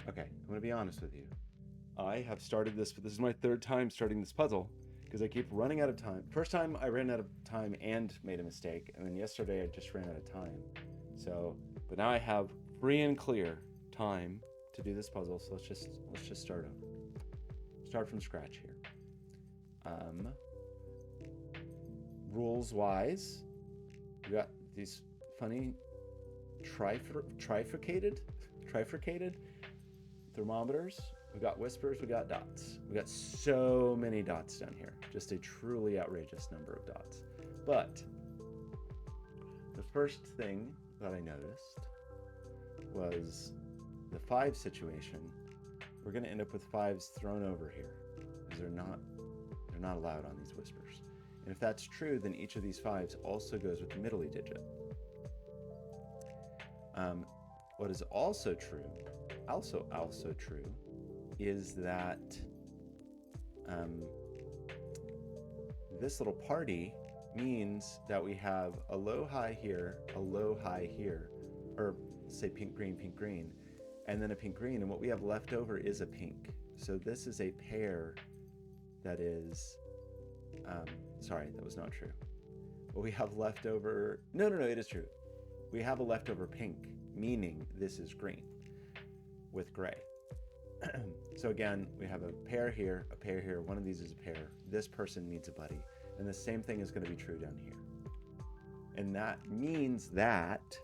Okay, I'm gonna be honest with you. I have started this, but this is my third time starting this puzzle because I keep running out of time. First time I ran out of time and made a mistake, and then yesterday I just ran out of time. So, but now I have free and clear time to do this puzzle. So let's just start over. Start from scratch here. Rules wise, we got these funny trifurcated thermometers. We got whispers, we got dots. We got so many dots down here. Just a truly outrageous number of dots. But the first thing that I noticed was the 5 situation. We're going to end up with 5s thrown over here because they're not allowed on these whispers. And if that's true, then each of these 5s also goes with the middly digit. What is also true, is that this little party means that we have a low high here, a low high here, or say pink green, and then a pink green, and what we have left over is a pink. So this is a pair that is, sorry, that was not true. What we have left over, no, it is true. We have a leftover pink, meaning this is green with gray. So again, we have a pair here, one of these is a pair. This person needs a buddy. And the same thing is going to be true down here. And that means that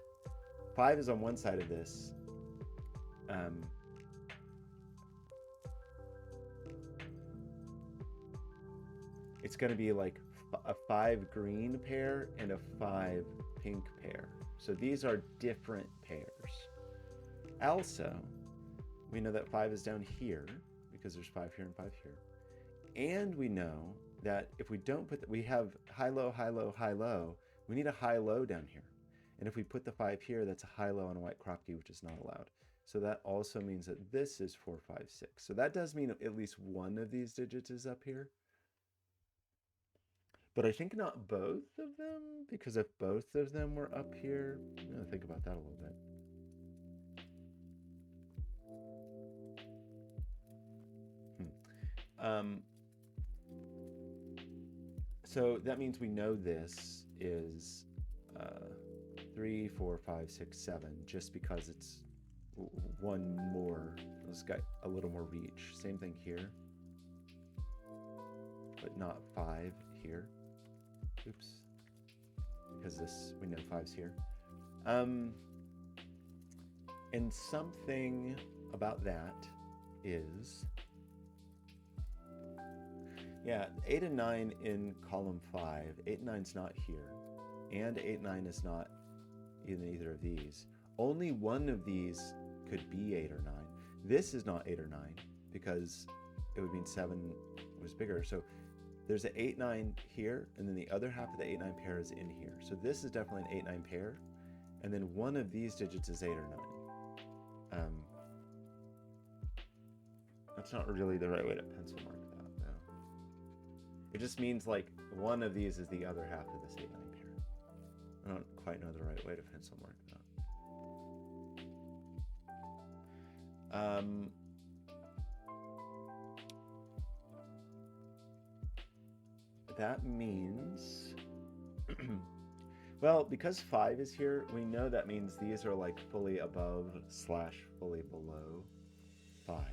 5 is on one side of this. It's going to be like a 5 green pair and a 5 pink pair. So these are different pairs. Also, we know that 5 is down here because there's 5 here and 5 here. And we know that if we don't put, we have high, low, high, low, high, low, we need a high, low down here. And if we put the 5 here, that's a high, low, and a white Kropke, which is not allowed. So that also means that this is 4, 5, 6. So that does mean at least one of these digits is up here. But I think not both of them, because if both of them were up here, I'm gonna think about that a little bit. So that means we know this is 3, 4, 5, 6, 7, just because it's one more. It's got a little more reach. Same thing here, but not 5 here. Oops, because this, we know 5's here. And something about that is, yeah, 8 and 9 in column 5. 8 and 9's not here, and 8 and 9 is not in either of these. Only one of these could be 8 or 9. This is not 8 or 9 because it would mean 7 was bigger. So there's an 8, 9 here, and then the other half of the 8, 9 pair is in here. So this is definitely an 8, 9 pair, and then one of these digits is 8 or 9. That's not really the right way to pencil mark that, though. It just means like one of these is the other half of this 8, 9 pair. I don't quite know the right way to pencil mark that. That means, well, because 5 is here, we know that means these are like fully above / fully below 5.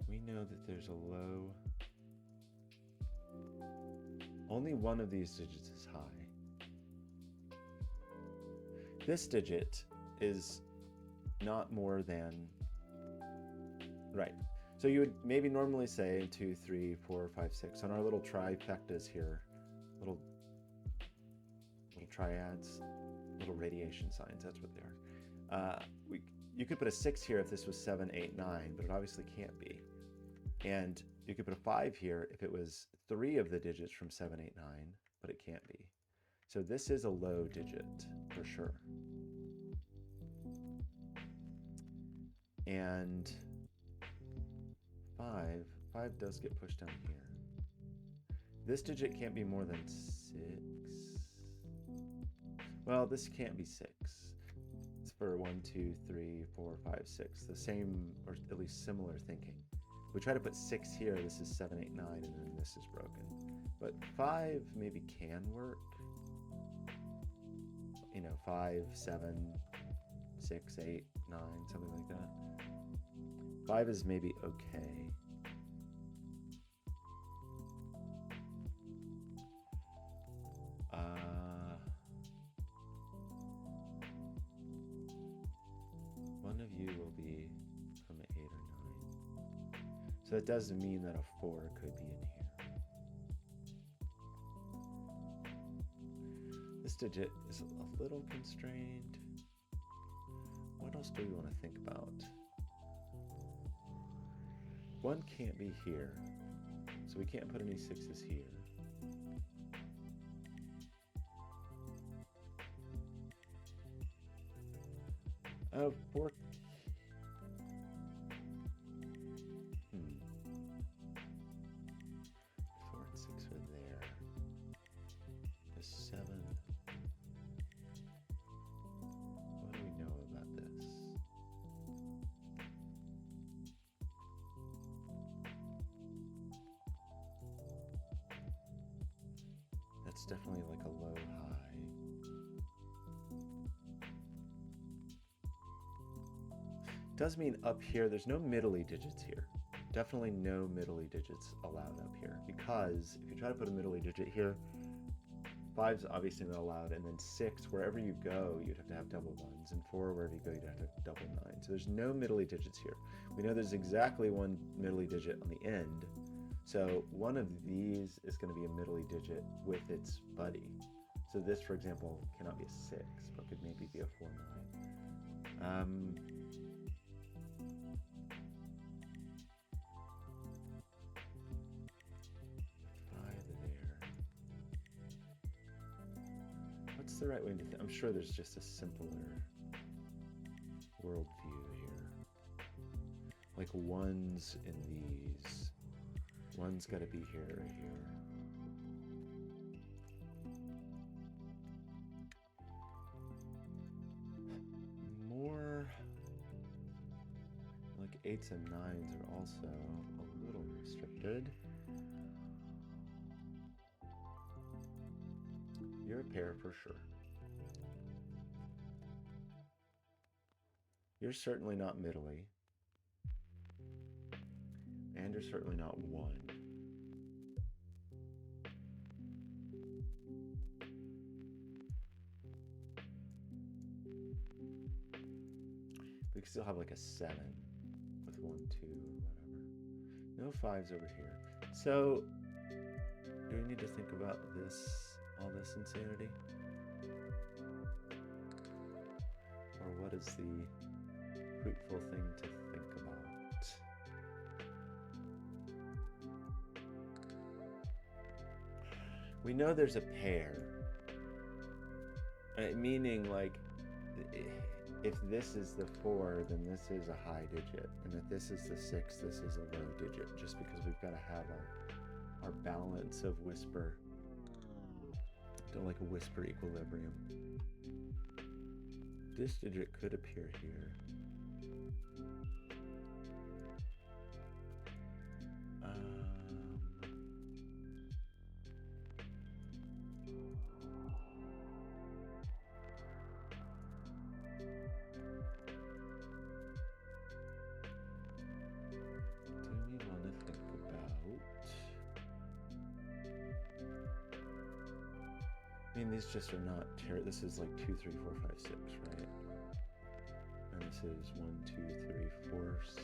We know that there's a low. Only one of these digits is high. This digit is not more than, right. So you would maybe normally say 2, 3, 4, 5, 6 on our little trifectas here, little triads, little radiation signs. That's what they are. You could put a 6 here if this was 7, 8, 9, but it obviously can't be. And you could put a 5 here if it was 3 of the digits from 7, 8, 9, but it can't be. So this is a low digit for sure. And 5 does get pushed down here. This digit can't be more than 6. Well, this can't be 6. It's for 1, 2, 3, 4, 5, 6. The same, or at least similar thinking. We try to put 6 here, this is 7, 8, 9, and then this is broken. But 5 maybe can work. You know, 5, 7, 6, 8, 9, something like that. 5 is maybe okay. One of you will be from 8 or 9. So that doesn't mean that a 4 could be in here. This digit is a little constrained. What else do we want to think about? 1 can't be here, so we can't put any 6s here. Oh, 4. 4 and 6 are there. The 7. What do we know about this? That's definitely like a low high. Does mean up here, there's no middly digits here. Definitely no middly digits allowed up here, because if you try to put a middly digit here, 5's obviously not allowed, and then 6, wherever you go, you'd have to have double 1s, and 4, wherever you go, you'd have to have double 9. So there's no middly digits here. We know there's exactly 1 middly digit on the end, so one of these is going to be a middly digit with its buddy. So this, for example, cannot be a 6, but could maybe be a 4, 9. 5 there. What's the right way to think? I'm sure there's just a simpler worldview here. Like 1's in these. 1's got to be here or here. More like 8's and 9's are also a little restricted. You're a pair for sure. You're certainly not middly. And you're certainly not 1. We can still have like a 7 with 1, 2, or whatever. No 5's over here. So, do we need to think about this, all this insanity? Or what is the fruitful thing to think about? We know there's a pair, meaning like if this is the 4, then this is a high digit, and if this is the 6, this is a low digit, just because we've got to have our balance of whisper, like a whisper equilibrium. This digit could appear here. I mean, these just are not this is like 2, 3, 4, 5, 6, right? And this is 1, 2, 3, 4, 6.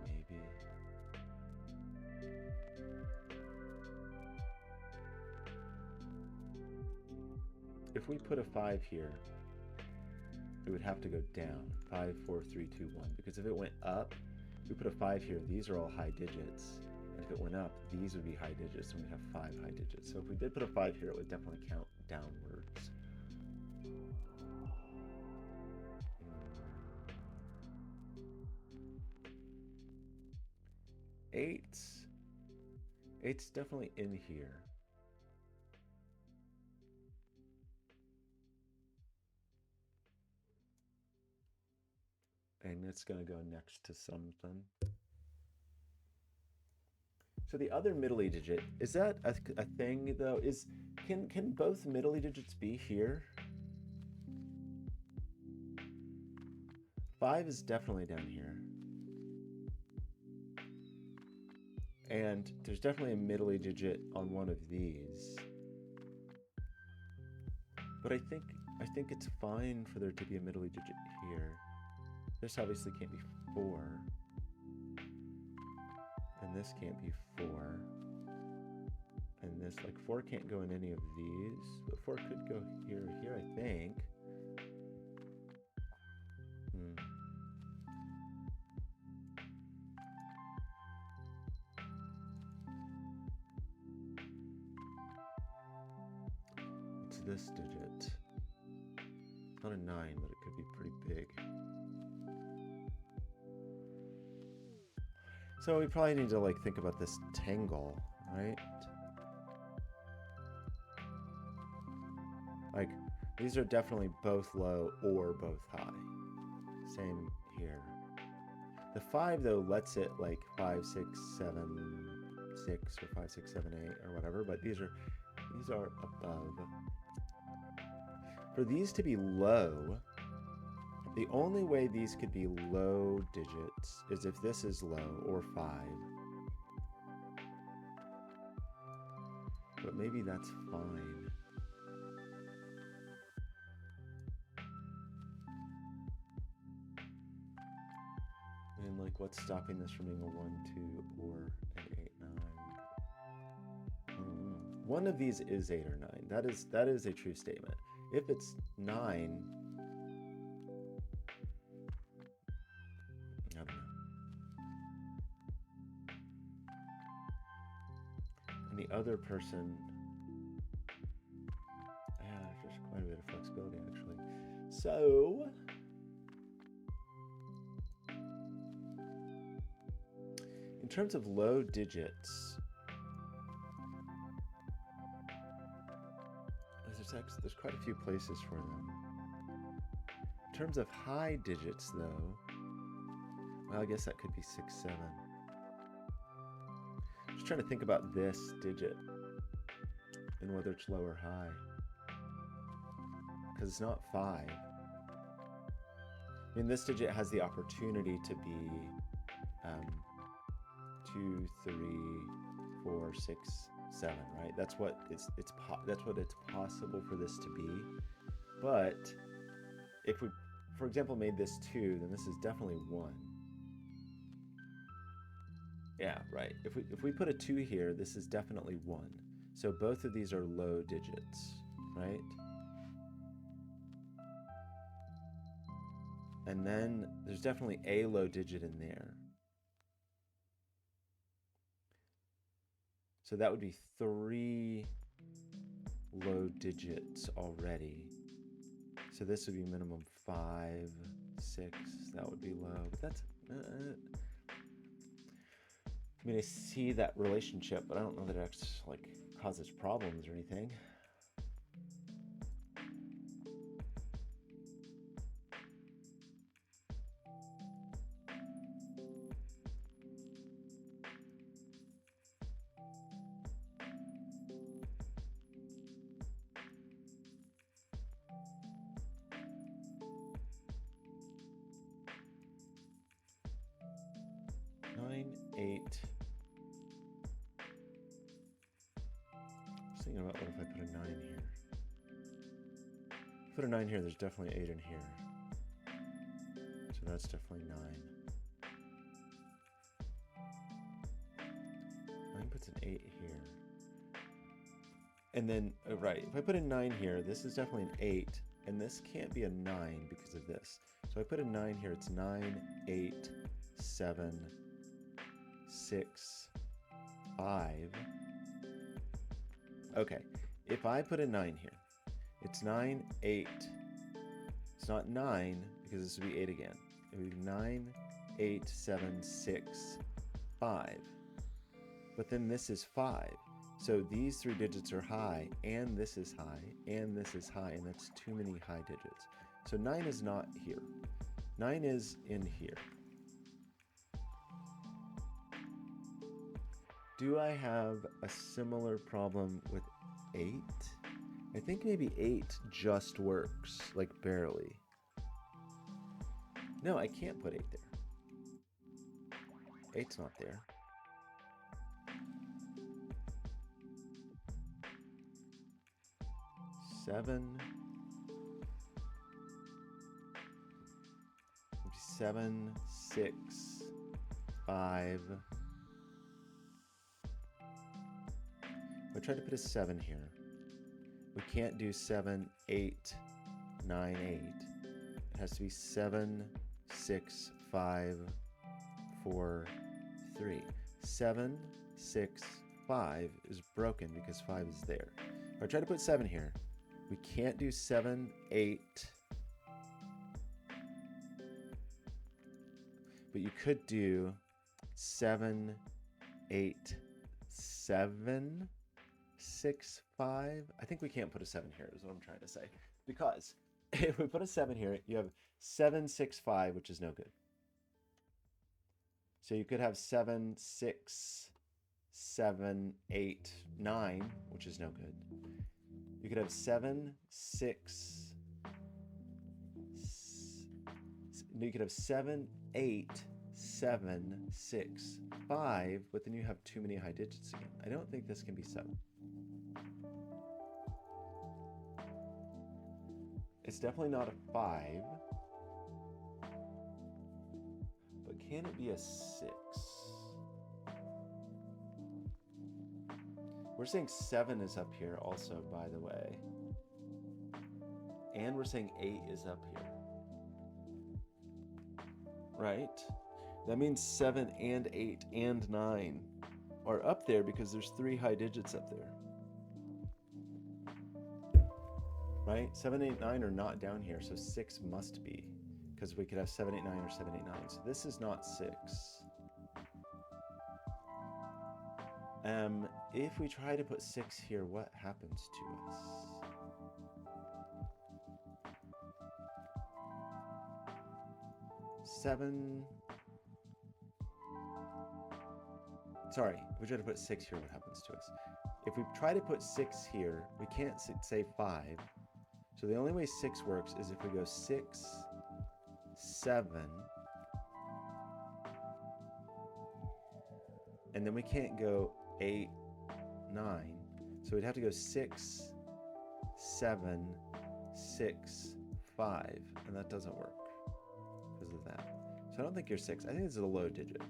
Maybe. If we put a 5 here, it would have to go down. 5, 4, 3, 2, 1. Because if it went up, if we put a 5 here, these are all high digits. And if it went up, these would be high digits, and we'd have 5 high digits. So if we did put a 5 here, it would definitely count downwards. 8. 8's definitely in here. And it's going to go next to something. So the other middle digit, is that a thing though? Can both middle digits be here? 5 is definitely down here. And there's definitely a middle digit on one of these. But I think it's fine for there to be a middle digit here. This obviously can't be 4. And this can't be 4. And this, like 4 can't go in any of these. But 4 could go here or here, I think. It's this digit. It's not a 9, but it could be pretty big. So we probably need to like think about this tangle, right? Like these are definitely both low or both high. Same here. The 5 though lets it like 5, 6, 7, 6 or 5, 6, 7, 8 or whatever, but these are above. For these to be low, the only way these could be low digits is if this is low or 5. But maybe that's fine. And like what's stopping this from being a 1, 2, or an 8, 9? One of these is 8 or 9. That is a true statement. If it's 9, I don't know. And the other person, there's quite a bit of flexibility actually. So, in terms of low digits, there's quite a few places for them. In terms of high digits, though, well, I guess that could be 6, 7. Just trying to think about this digit and whether it's low or high, because it's not 5. I mean, this digit has the opportunity to be 2, 3, 4, 6, 7, right? That's what it's possible for this to be. But if we, for example, made this 2, then this is definitely 1. Yeah, right. If we put a 2 here, this is definitely 1. So both of these are low digits, right? And then there's definitely a low digit in there. So that would be 3 low digits already. So this would be minimum 5, 6. That would be low. But that's, I mean, I see that relationship, but I don't know that it actually like causes problems or anything. Thinking about what if I put a 9 here. Put a 9 here, there's definitely 8 in here. So that's definitely 9. 9 puts an 8 here. And then, right, if I put a 9 here, this is definitely an 8, and this can't be a 9 because of this. So I put a 9 here, it's 9, 8, 7, 6, 5. Okay, if I put a 9 here, it's 9, 8. It's not 9 because this would be 8 again. It would be 9, 8, 7, 6, 5. but then this is 5. So these 3 digits are high, and this is high, and this is high, and that's too many high digits. So 9 is not here. 9 is in here. Do I have a similar problem with 8? I think maybe 8 just works, like barely. No, I can't put 8 there. 8's not there. Seven. 7, 6, 5. I tried to put a 7 here. We can't do 7, 8, 9, 8. It has to be 7, 6, 5, 4, 3. 7, 6, 5 is broken because 5 is there. If I try to put 7 here, we can't do 7, 8. But you could do 7, 8, 7, 6, 5. I think we can't put a 7 here is what I'm trying to say. Because if we put a 7 here, you have 7, 6, 5, which is no good. So you could have 7, 6, 7, 8, 9, which is no good. You could have 7, 6, you could have 7, 8, 7, 6, 5, but then you have too many high digits again. I don't think this can be 7. It's definitely not a 5. But can it be a 6? We're saying 7 is up here also, by the way. And we're saying 8 is up here. Right? That means 7 and 8 and 9 are up there because there's 3 high digits up there. Right? 7, 8, 9 are not down here, so 6 must be. Because we could have 7, 8, 9 or 7, 8, 9. So this is not 6. If we try to put 6 here, what happens to us? Sorry, if we try to put 6 here, what happens to us? If we try to put 6 here, we can't say 5. So the only way 6 works is if we go 6, 7, and then we can't go 8, 9. So we'd have to go 6, 7, 6, 5, and that doesn't work because of that. So I don't think you're 6. I think this is a low digit.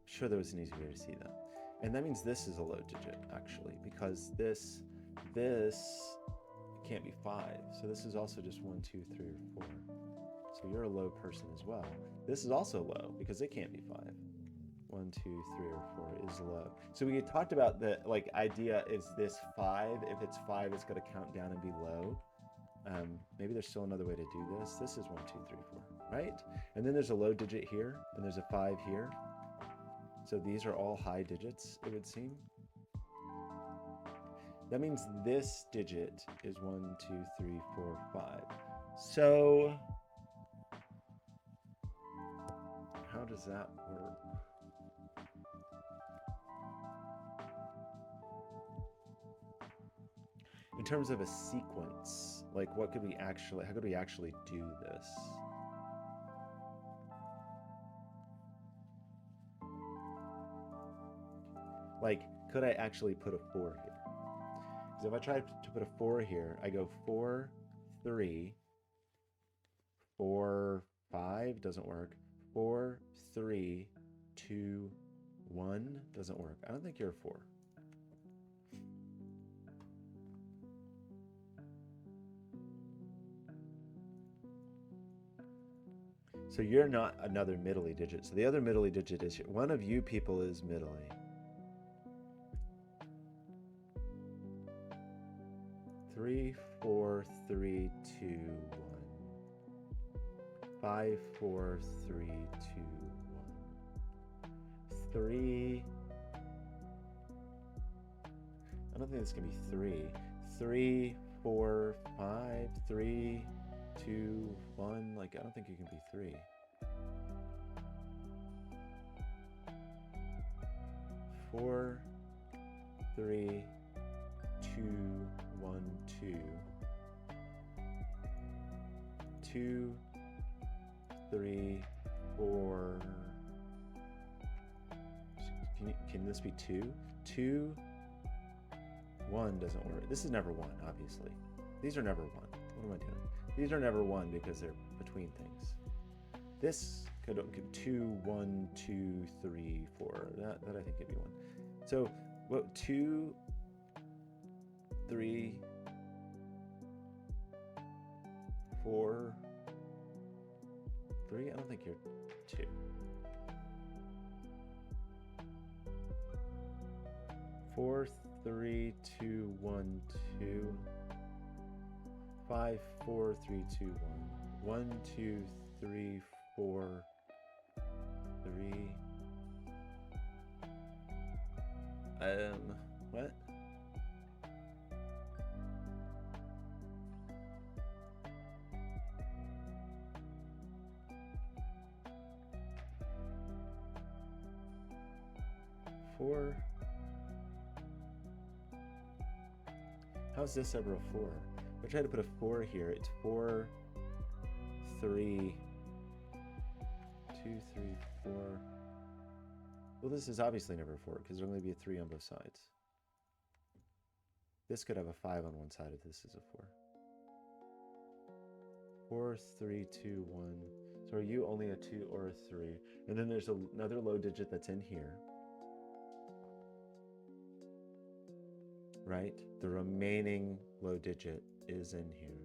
Sure, there was an easy way to see that. And that means this is a low digit, actually, because this can't be 5. So this is also just 1, 2, 3, or 4. So you're a low person as well. This is also low because it can't be 5. 1, 2, 3, or 4 is low. So we had talked about the idea is this 5. If it's 5, it's going to count down and be low. Maybe there's still another way to do this. This is 1, 2, 3, 4, right? And then there's a low digit here, and there's a 5 here. So these are all high digits, it would seem. That means this digit is 1, 2, 3, 4, 5. So how does that work? In terms of a sequence, like how could we actually do this? Like, could I actually put a 4 here? Because if I try to put a 4 here, I go 4, 3, 4, 5, doesn't work. 4, 3, 2, 1, doesn't work. I don't think you're a 4. So you're not another middly digit. So the other middly digit is here. One of you people is middly. 3, 4, 3, 2, 1. 5, 4, 3, 2, 1. 3. I don't think this can be 3. 3, 4, 5, 3, 2, 1. Like, I don't think it can be 3. 4, 3, 2, 1, 2. 2, 3, 4. Can this be 2? 2, 1 doesn't work. This is never 1, obviously. These are never 1. What am I doing? These are never 1 because they're between things. This could 2, 1, 2, 3, 4. That I think could be 1. So, what? 2, 3, 4, 3. I don't think you're 2. 4, 3, 2, 1, 2. 5, 4, 3, 2, 1. 1, 2, 3, 4, 3. What? Four. How's this ever a 4? If I try to put a 4 here, it's 4, 3, 2, 3, 4. Well, this is obviously never a 4 because there'll only be a 3 on both sides. This could have a 5 on one side if this is a 4. 4, 3, 2, 1. So are you only a 2 or a 3? And then there's another low digit that's in here. Right? The remaining low digit is in here.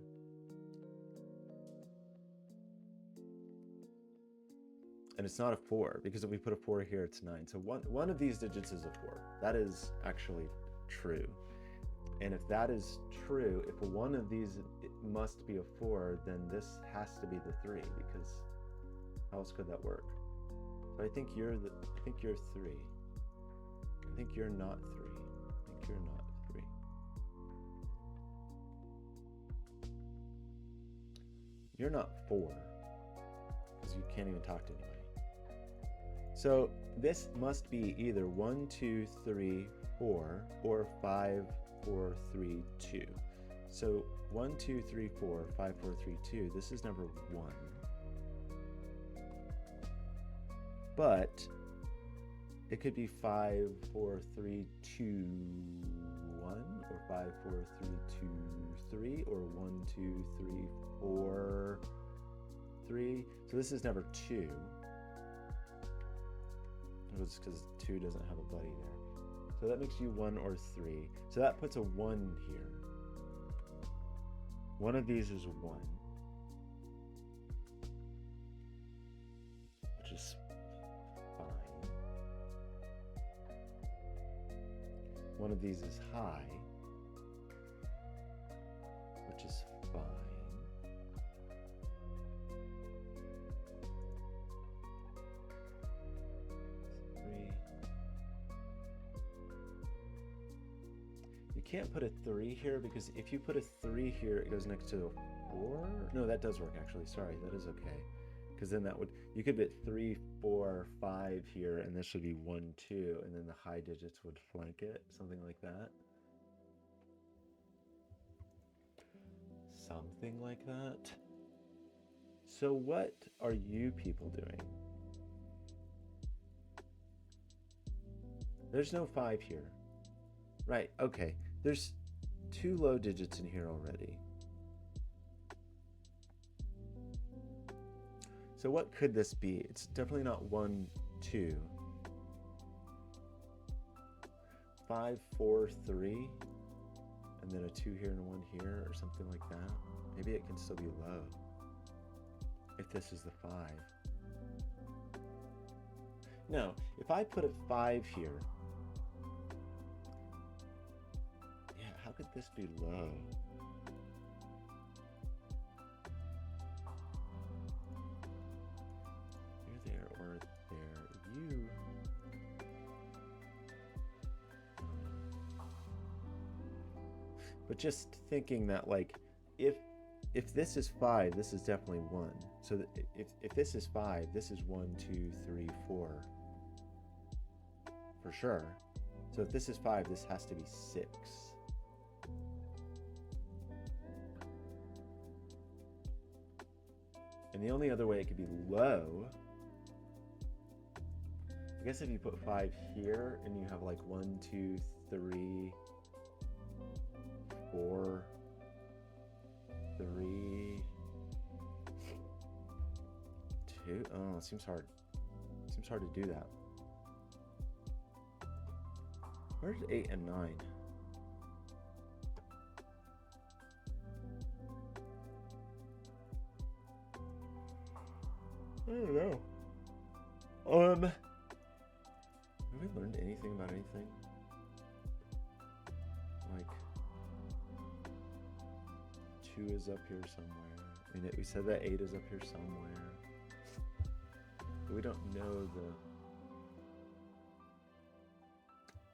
And it's not a 4 because if we put a 4 here, it's 9. So one of these digits is a 4. That is actually true. And if that is true, if one of these must be a 4, then this has to be the 3 because how else could that work? So I think you're 3. I think you're not 3. I think you're not 3. You're not 4 because you can't even talk to anybody. So this must be either 1, 2, 3, 4 or 5, 4, 3, 2. So 1, 2, 3, 4, 5, 4, 3, 2. This is number 1. But it could be 5, 4, 3, 2, 1 or 5, 4, 3, 2, 3 or 1, 2, 3, 4, 3. So this is number 2. It was because 2 doesn't have a buddy there. So that makes you 1 or 3. So that puts a 1 here. One of these is 1. Which is fine. One of these is high. Which is fine. Can't put a 3 here because if you put a 3 here, it goes next to a 4. No, that does work actually. Sorry, that is okay. Because then that would, you could put 3, 4, 5 here, and this would be 1, 2, and then the high digits would flank it, something like that. Something like that. So what are you people doing? There's no 5 here. Right, okay. There's 2 low digits in here already. So what could this be? It's definitely not 1, 2. 5, 4, 3. And then a 2 here and a 1 here or something like that. Maybe it can still be low. If this is the 5. No, if I put a 5 here, how could this be low? but just thinking that like if this is 5, this is definitely 1. So that if this is 5, this is 1, 2, 3, 4 for sure. So if this is 5, this has to be 6. And the only other way it could be low, I guess if you put 5 here and you have like 1, 2, 3, 4, 3, 2. Oh, it seems hard. It seems hard to do that. Where's 8 and 9? I don't know. Have we learned anything about anything? Like 2 is up here somewhere. I mean, we said that 8 is up here somewhere. But we don't know the...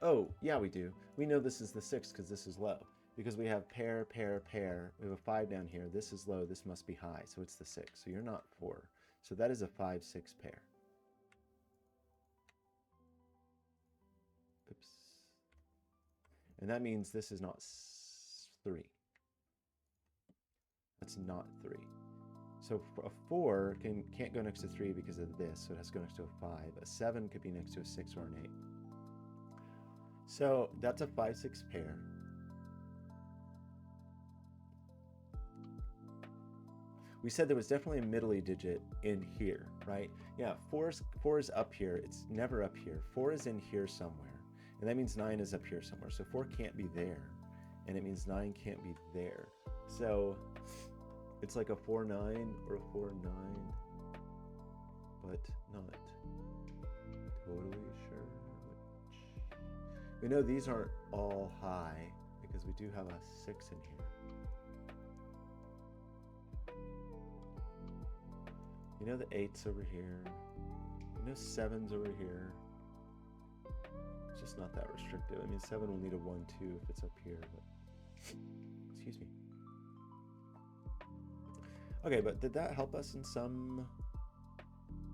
Oh, yeah, we do. We know this is the 6 because this is low. Because we have pair, pair, pair. We have a 5 down here. This is low. This must be high. So it's the 6. So you're not 4. So that is a 5, 6 pair. Oops. And that means this is not 3. That's not 3. So a 4 can't go next to 3 because of this. So it has to go next to a 5. A 7 could be next to a 6 or an 8. So that's a 5, 6 pair. We said there was definitely a middle digit in here, right? Yeah, 4 is up here. It's never up here. 4 is in here somewhere. And that means 9 is up here somewhere. So 4 can't be there. And it means 9 can't be there. So it's like a 4, 9 or a 4, 9. But not totally sure which. We know these aren't all high because we do have a 6 in here. You know the 8's over here. You know 7's over here. It's just not that restrictive. I mean, 7 will need a 1, 2 if it's up here, but excuse me. Okay, but did that help us in some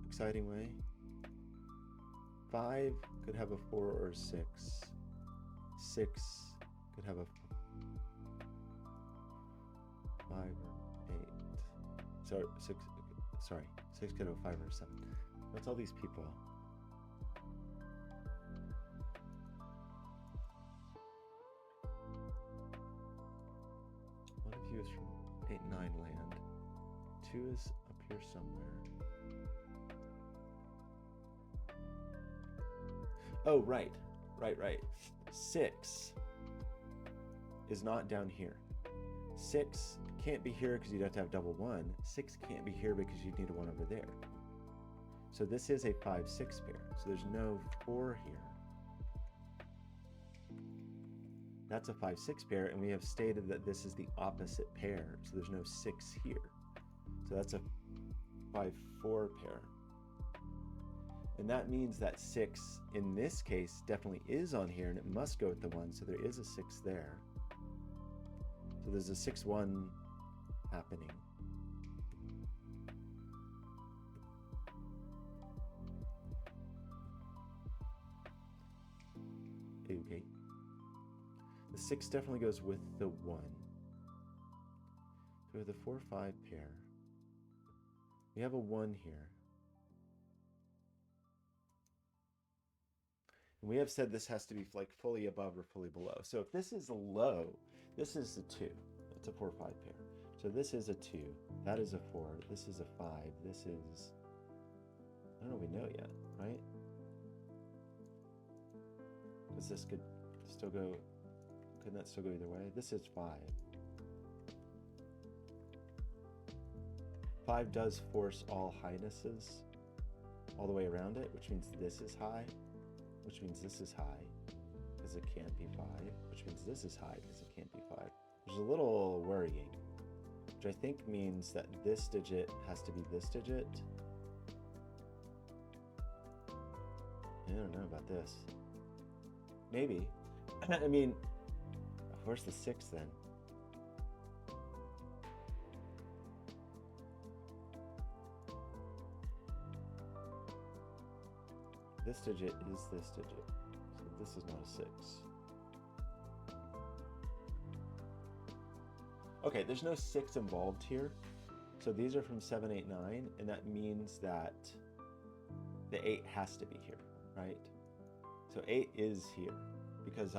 exciting way? 5 could have a 4 or a 6. 6 could have a 5 or 8. So 6. Sorry, 6 could have a 5 or a 7. That's all these people. One of you is from 8, 9 land. 2 is up here somewhere. Oh, right. 6 is not down here. 6 can't be here because you'd have to have double 1. 6 can't be here because you'd need a 1 over there. So this is a 5, 6 pair. So there's no 4 here. That's a 5, 6 pair, and we have stated that this is the opposite pair. So there's no 6 here. So that's a 5, 4 pair. And that means that 6 in this case definitely is on here, and it must go with the 1. So there is a 6 there. So there's a 6, 1 happening. Okay. The 6 definitely goes with the 1. So we have the 4, 5 pair. We have a 1 here. And we have said this has to be like fully above or fully below. So if this is a low, this is a 2. It's a 4, 5 pair. So this is a 2. That is a 4. This is a 5. This is... I don't know if we know yet, right? Because this could still go... Couldn't that still go either way? This is 5. 5 does force all highnesses all the way around it, which means this is high, which means this is high, because it can't be 5, which means this is high, because it can't be 5. Which is a little worrying, which I think means that this digit has to be this digit. I don't know about this. Maybe. I mean, where's the 6 then? this digit is this digit. So this is not a 6. Okay, there's no 6 involved here. So these are from 7, 8, 9, and that means that the 8 has to be here, right? So 8 is here, because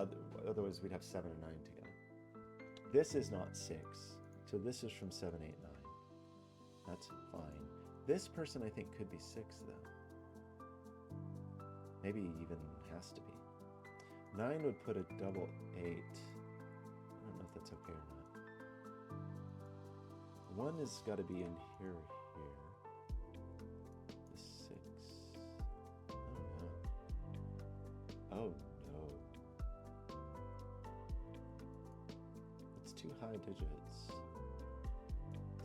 otherwise we'd have 7 and 9 together. This is not 6, so this is from 7, 8, 9. That's fine. This person I think could be 6 though. Maybe even has to be. 9 would put a double 8. I don't know if that's okay or not. 1 has got to be in here or here. The 6. Oh no. It's 2 high digits.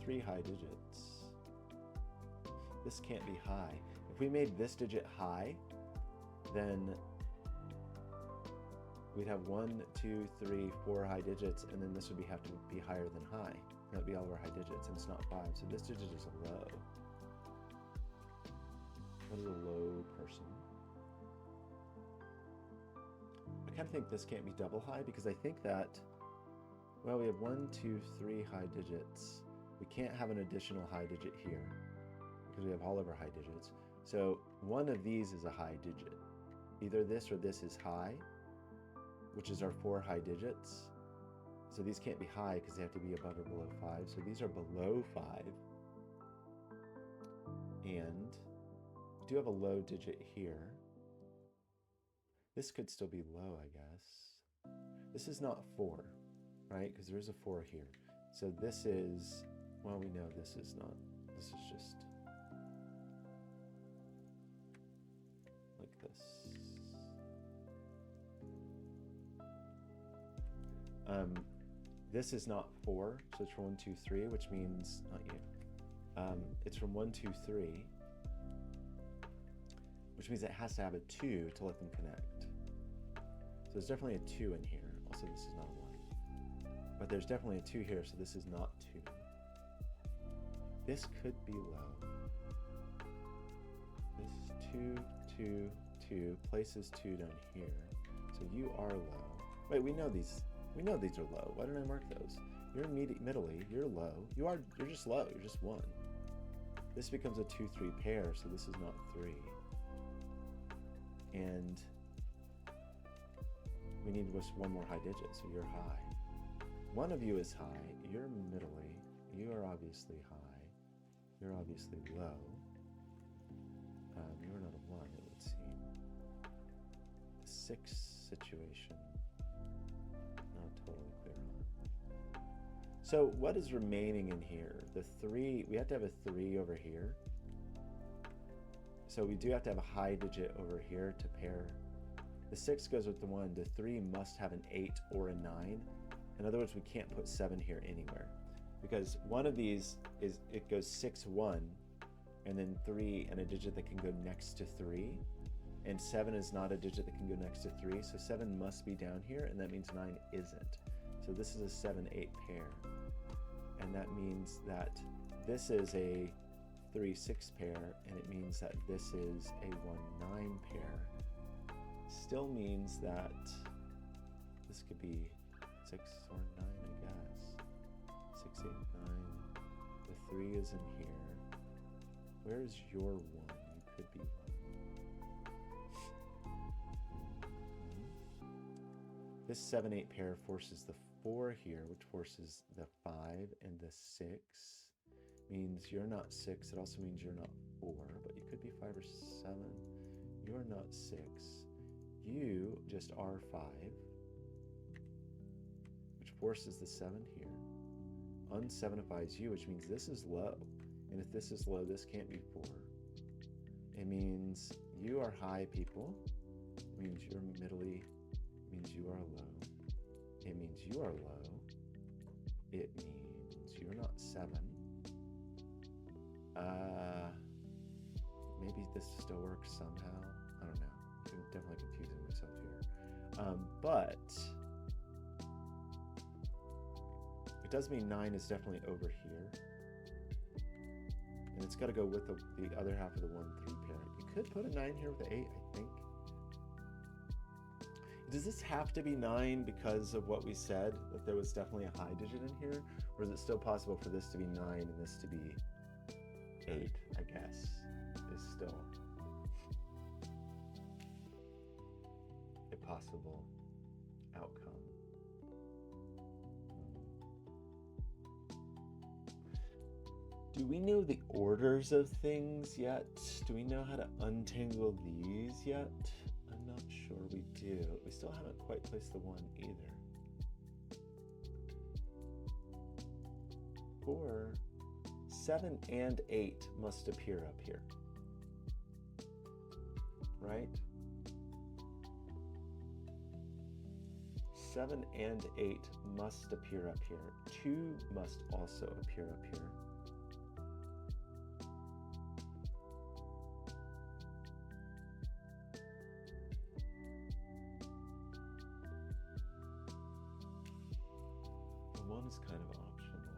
3 high digits. This can't be high. If we made this digit high, then we'd have 1, 2, 3, 4 high digits, and then this would have to be higher than high. That would be all of our high digits, and it's not 5, so this digit is a low. What is a low person? I kind of think this can't be double high, because I think that, well, we have 1, 2, 3 high digits. We can't have an additional high digit here, because we have all of our high digits. So one of these is a high digit. Either this or this is high, which is our 4 high digits. So these can't be high because they have to be above or below 5. So these are below 5. And we do have a low digit here. This could still be low, I guess. This is not 4, right? Because there is a 4 here. So this is, well, we know this is not. This is just like this. This is not 4, so it's from 1, 2, 3, which means, not you. It's from 1, 2, 3, which means it has to have a 2 to let them connect. So there's definitely a 2 in here. Also, this is not a 1. But there's definitely a 2 here, so this is not 2. This could be low. This 2, 2, 2, places 2 down here. So you are low. Wait, we know these. We know these are low. Why didn't I mark those? You're middly, you're low. You're just low, you're just 1. This becomes a 2, 3 pair, so this is not 3. And we need just 1 more high digit, so you're high. One of you is high, you're middly, you are obviously high, you're obviously low. You're not a 1, it would seem. The 6 situation. Not totally clear on. So what is remaining in here? The 3, we have to have a 3 over here. So we do have to have a high digit over here to pair. The 6 goes with the 1. The 3 must have an 8 or a 9. In other words, we can't put 7 here anywhere, because one of these is, it goes 6, 1, and then 3, and a digit that can go next to 3. And 7 is not a digit that can go next to 3, so 7 must be down here, and that means 9 isn't. So this is a 7, 8 pair. And that means that this is a 3, 6 pair, and it means that this is a 1, 9 pair. Still means that this could be 6 or 9, I guess. 6, 8, 9. The 3 is in here. Where is your 1? You could be 1. This 7, 8 pair forces the 4 here, which forces the 5 and the 6. Means you're not 6. It also means you're not 4, but you could be 5 or 7. You're not 6. You just are 5, which forces the 7 here. Unsevenifies you, which means this is low. And if this is low, this can't be 4. It means you are high, people. It means you're middly. It means you are low. It means you are low. It means you're not 7. Maybe this still works somehow. I don't know. I'm definitely confusing myself here. But it does mean 9 is definitely over here. And it's got to go with the other half of the 1, 3 pair. You could put a 9 here with the 8, I think. Does this have to be 9 because of what we said, that there was definitely a high digit in here? Or is it still possible for this to be 9 and this to be 8, I guess, is still a possible outcome. Do we know the orders of things yet? Do we know how to untangle these yet? I'm not sure we do. We still haven't quite placed the 1 either. 4, 7 and 8 must appear up here, right? 7 and 8 must appear up here. 2 must also appear up here. The 1 is kind of optional.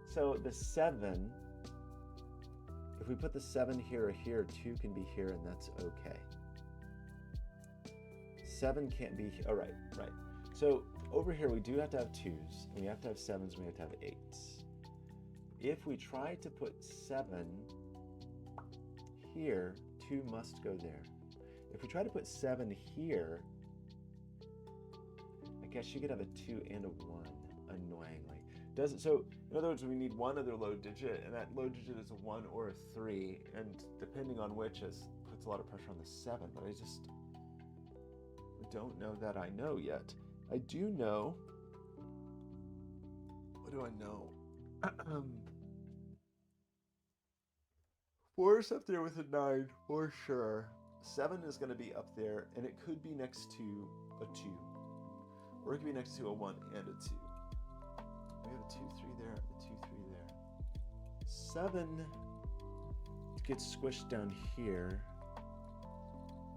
So the 7, if we put the 7 here or here, 2 can be here, and that's okay. 7 can't be here. Oh, right. So over here, we do have to have 2s, and we have to have 7s, and we have to have 8s. If we try to put 7 here, 2 must go there. If we try to put 7 here, I guess you could have a 2 and a 1, annoyingly. So in other words, we need one other low digit, and that low digit is a 1 or a 3, and depending on which, puts a lot of pressure on the 7, but I don't know that I know yet. I do know. What do I know? 4 is up there with a 9 for sure. 7 is going to be up there, and it could be next to a 2, or it could be next to a 1 and a 2. We have a 2, 3 there, and a 2, 3 there. 7 gets squished down here,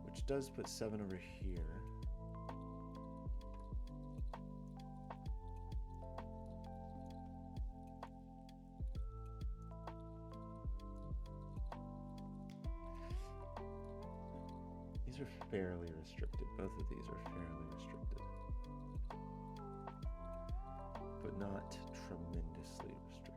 which does put 7 over here. These are fairly restricted. Both of these are fairly restricted, but not tremendously restricted.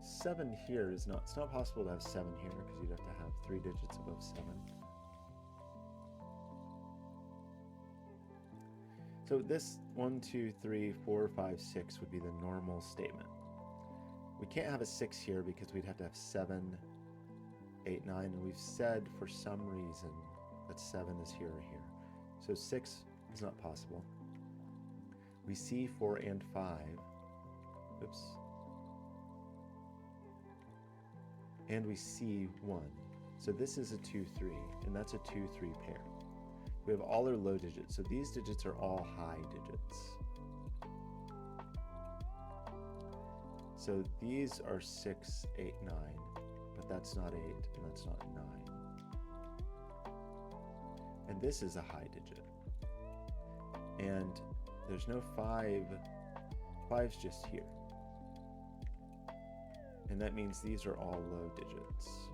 Seven here is not, it's not possible to have 7 here because you'd have to have 3 digits above 7. So this 1, 2, 3, 4, 5, 6 would be the normal statement. We can't have a 6 here because we'd have to have 7, 8, 9, and we've said for some reason that 7 is here or here. So 6 is not possible. We see 4 and 5. Oops. And we see 1. So this is a 2, 3, and that's a 2, 3 pair. We have all our low digits, so these digits are all high digits. So these are 6, 8, 9, but that's not 8, and that's not 9. And this is a high digit. And there's no 5. 5's just here. And that means these are all low digits.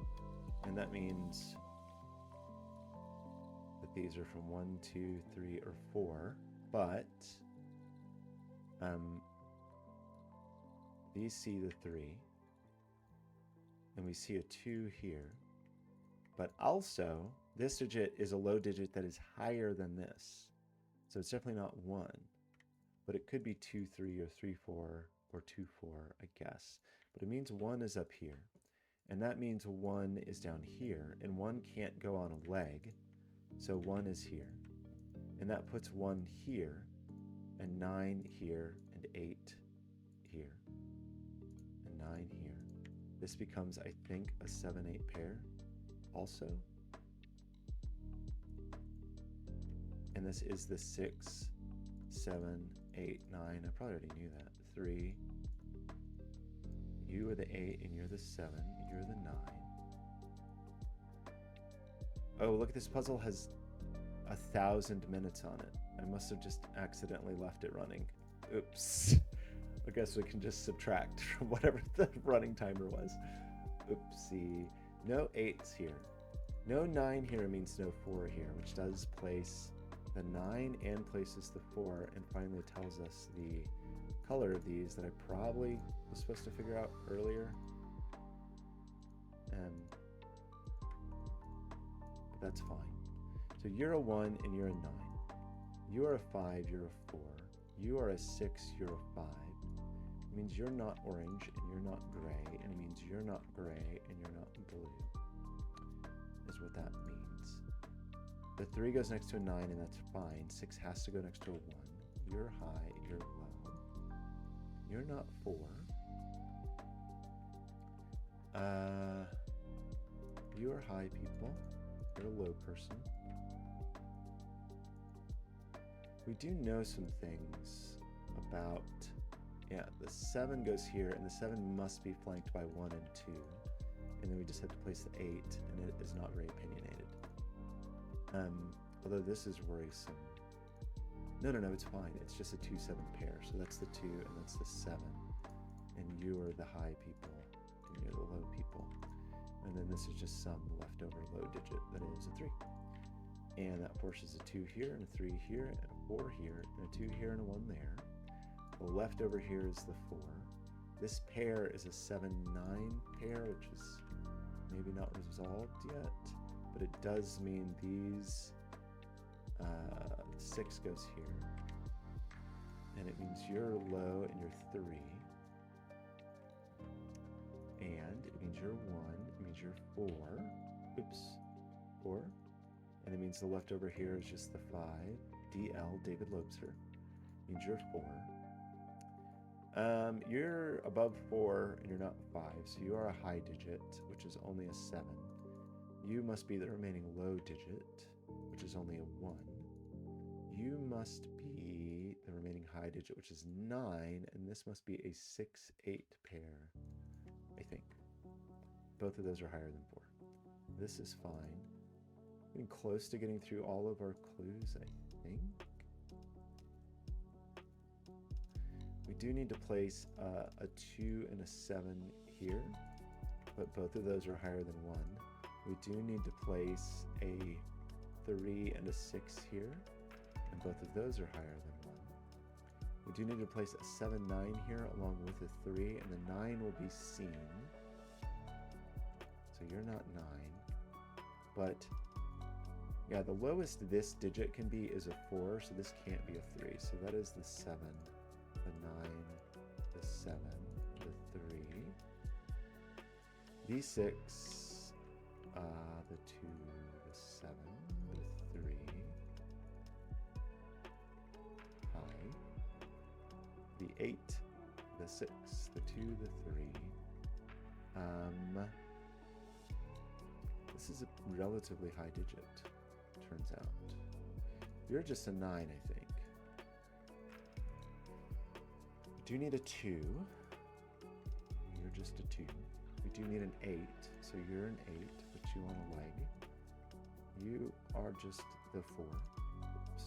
And that means that these are from 1, 2, 3, or 4, but these see the 3, and we see a 2 here, but also this digit is a low digit that is higher than this, so it's definitely not 1, but it could be 2, 3, or 3, 4, or 2, 4, I guess, but it means 1 is up here, and that means 1 is down here, and 1 can't go on a leg. So 1 is here, and that puts 1 here, and 9 here, and 8 here, and 9 here. This becomes, I think, a 7, 8 pair also. And this is the 6, 7, 8, 9. I probably already knew that. 3. You are the 8, and you're the 7. You're the 9. Oh, look, this puzzle has 1,000 minutes on it. I must have just accidentally left it running. Oops. I guess we can just subtract from whatever the running timer was. Oopsie. No 8s here. No 9 here means no 4 here, which does place the 9 and places the 4, and finally tells us the color of these that I probably was supposed to figure out earlier. But that's fine. So you're a 1 and you're a 9. You are a 5, you're a 4. You are a 6, you're a 5. It means you're not orange and you're not gray, and it means you're not gray and you're not blue, is what that means. The 3 goes next to a 9, and that's fine. 6 has to go next to a 1. You're high, you're low. You're not 4. You are high, people. You're a low person. We do know some things about, yeah, the 7 goes here, and the 7 must be flanked by 1 and 2. And then we just have to place the 8, and it is not very opinionated. Although this is worrisome. No, it's fine. It's just a 2-7 pair. So that's the 2, and that's the 7. And you are the high people, and you're the low people. And then this is just some leftover low digit that is a 3. And that forces a 2 here, and a 3 here, and a 4 here, and a 2 here, and a 1 there. The leftover here is the 4. This pair is a 7-9 pair, which is maybe not resolved yet, but it does mean these 6 goes here, and it means you're low and you're 3, and it means you're 1, it means you're 4, oops, 4, and it means the leftover here is just the 5, DL, David Lobster, means you're 4. You're above 4 and you're not 5, so you are a high digit, which is only a 7. You must be the remaining low digit, which is only a 1. You must be the remaining high digit, which is 9, and this must be a 6-8 pair, I think. Both of those are higher than 4. This is fine. Getting close to getting through all of our clues, I think. We do need to place a 2 and a 7 here, but both of those are higher than 1. We do need to place a 3 and a 6 here, and both of those are higher than 1. We do need to place a 7-9 here along with a 3, and the 9 will be seen. So you're not 9, but yeah, the lowest this digit can be is a 4, so this can't be a 3. So that is the 7, the 9, the 7, the 3, the 6, the 2, the 7, the 3, high, the 8, the 6, the 2, the 3. This is a relatively high digit, turns out. You're just a 9, I think. We do need a 2. You're just a 2. We do need an 8, so you're an 8, but you want a leg. You are just the 4. Oops.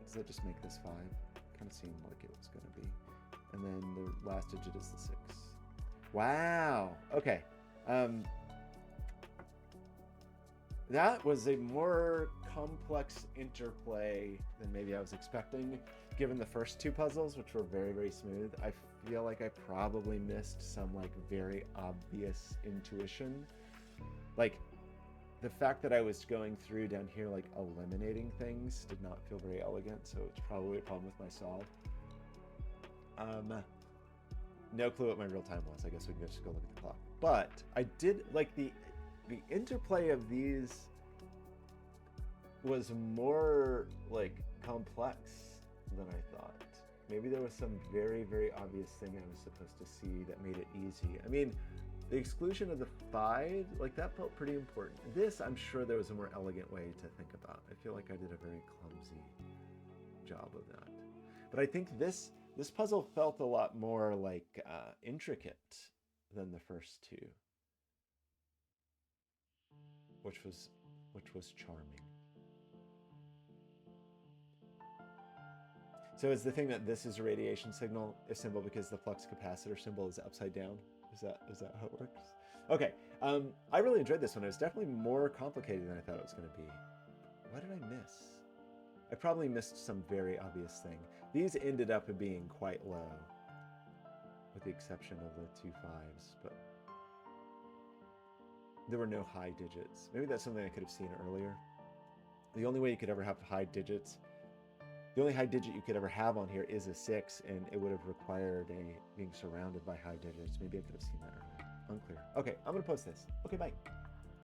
Does that just make this 5? Kind of seemed like it was going to be. And then the last digit is the 6. Wow. Okay. That was a more complex interplay than maybe I was expecting, given the first 2 puzzles, which were very, very smooth. I feel like I probably missed some like very obvious intuition. Like the fact that I was going through down here like eliminating things did not feel very elegant, so it's probably a problem with my solve. No clue what my real time was. I guess we can just go look at the clock. But I did like the interplay of these was more like complex than I thought. Maybe there was some very, very obvious thing I was supposed to see that made it easy. I mean, the exclusion of the 5, like that felt pretty important. This, I'm sure there was a more elegant way to think about. I feel like I did a very clumsy job of that. But I think this puzzle felt a lot more like intricate than the first 2. which was charming. So is the thing that this is a radiation signal a symbol because the flux capacitor symbol is upside down? Is that how it works? Okay, I really enjoyed this one. It was definitely more complicated than I thought it was going to be. What did I miss? I probably missed some very obvious thing. These ended up being quite low, with the exception of the 2 5s, but there were no high digits. Maybe that's something I could have seen earlier. The only way you could ever have high digits, the only high digit you could ever have on here is a 6, and it would have required being surrounded by high digits. Maybe I could have seen that earlier. Unclear. Okay, I'm going to post this. Okay, bye.